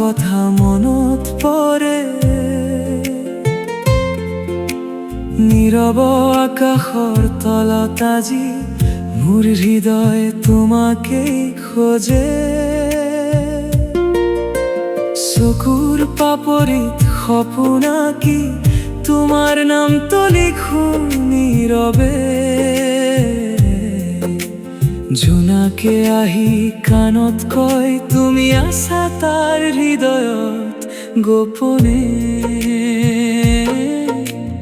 কথা মনত পৰে নীৰৱ আকাশৰ তলত আজি মোৰ হৃদয় তোমাকেই খোজে চকুৰ পাপৰিত সপোন আঁকি তোমাৰ নামটো লিখো নীৰৱে জোনাকে আহি কাণত কয় তুমি আছা তাৰ হৃদয়ত গোপনে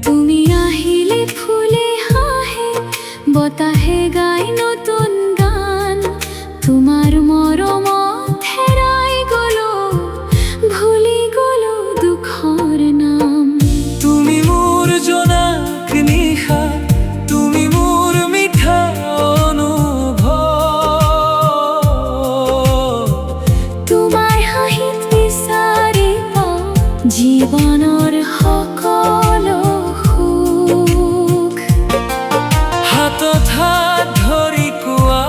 তুমি আহিলে ফুলে হাঁহে বতাহে গায় নতুন গান তোমাৰ মৰমত হেৰাই গলো ভুলি গলো দুখৰ নাম তুমি মোৰ জোনাক নিশা তুমি মোৰ মিঠা তোমাৰ হাঁহিত বিচাৰি পাওঁ জীৱনৰ সকলো সুখ হাতত হাত ধৰি কোৱা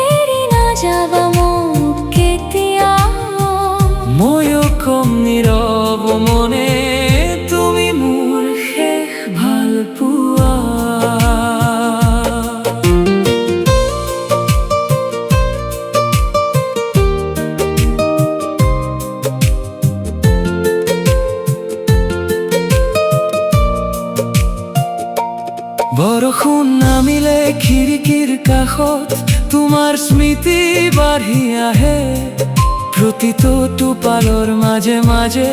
এৰি নাযাবা মোক কেতিয়াও ময়ো কম নীৰৱ মনে তুমি মোৰ শেষ ভাল পোৱা বৰষুণ নামিলে খিৰিকীৰ কাষত তোমাৰ স্মৃতি বাঢ়ি আহে প্ৰতিটো টোপালৰ মাজে মাজে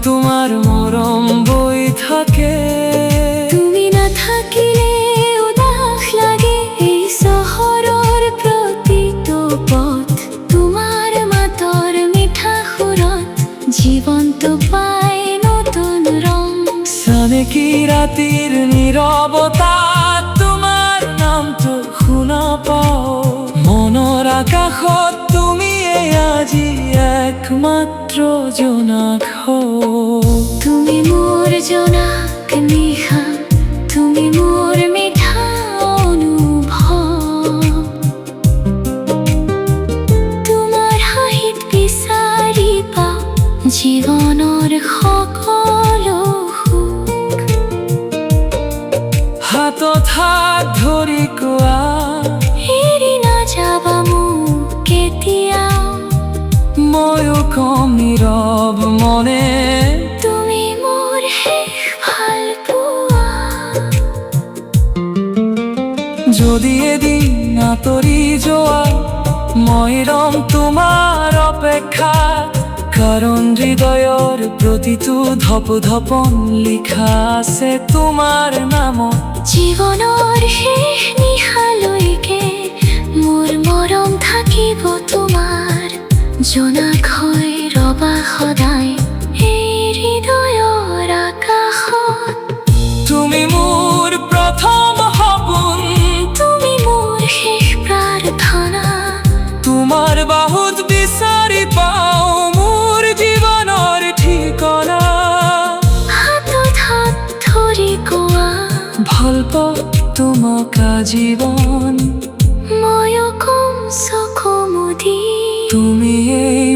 তোমাৰ মৰম বৈ থাকে তুমি নাথাকিলে উদাস লাগে এই চহৰৰ প্ৰতিটো পথ তোমাৰ মাতৰ মিঠা সুৰত জীৱনটো পায় নতুন ৰং চানেকি ৰাতিৰ নীৰৱতাত তোমাৰ নামটো শুনা পাওঁ মনৰ আকাশত তুমি আজি একমাত্ৰ জোনাক হও তুমি মোৰ জোনাক নিশা তুমি মোৰ মিঠা অনুভৱ তোমাৰ হাঁহিত বিচাৰি পাওঁ জীৱনৰ সকলো সুখ হাতত হাত ধৰি কোৱা এৰি নাযাবা মোক কেতিয়াও ময়ো কম নীৰৱ মনে তুমি মোৰ শেষ ভাল পোৱা যদি এদিন আঁতৰি যোৱা মই ৰম তোমাৰ অপেক্ষা কাৰণ হৃদয়ৰ প্ৰতিটো ধপধপন লিখা আছে তোমাৰ নামত জীৱনৰ শেষ নিশালৈকে মোৰ মৰম থাকিব তোমাৰ জোনাক হৈ ৰবা সদায় এই হৃদয়ৰ আকাশত তুমি মোৰ প্ৰথম সপোন তুমি মোৰ শেষ প্ৰাৰ্থনা তোমাৰ বাহুত বিচাৰি পাওঁ মোৰ জীৱনৰ ঠিকনা হাতত হাত ধৰি কোৱা ভাল পাওঁ তোমাক আজীৱন ময়ো কম চকু মুদি তুমি এই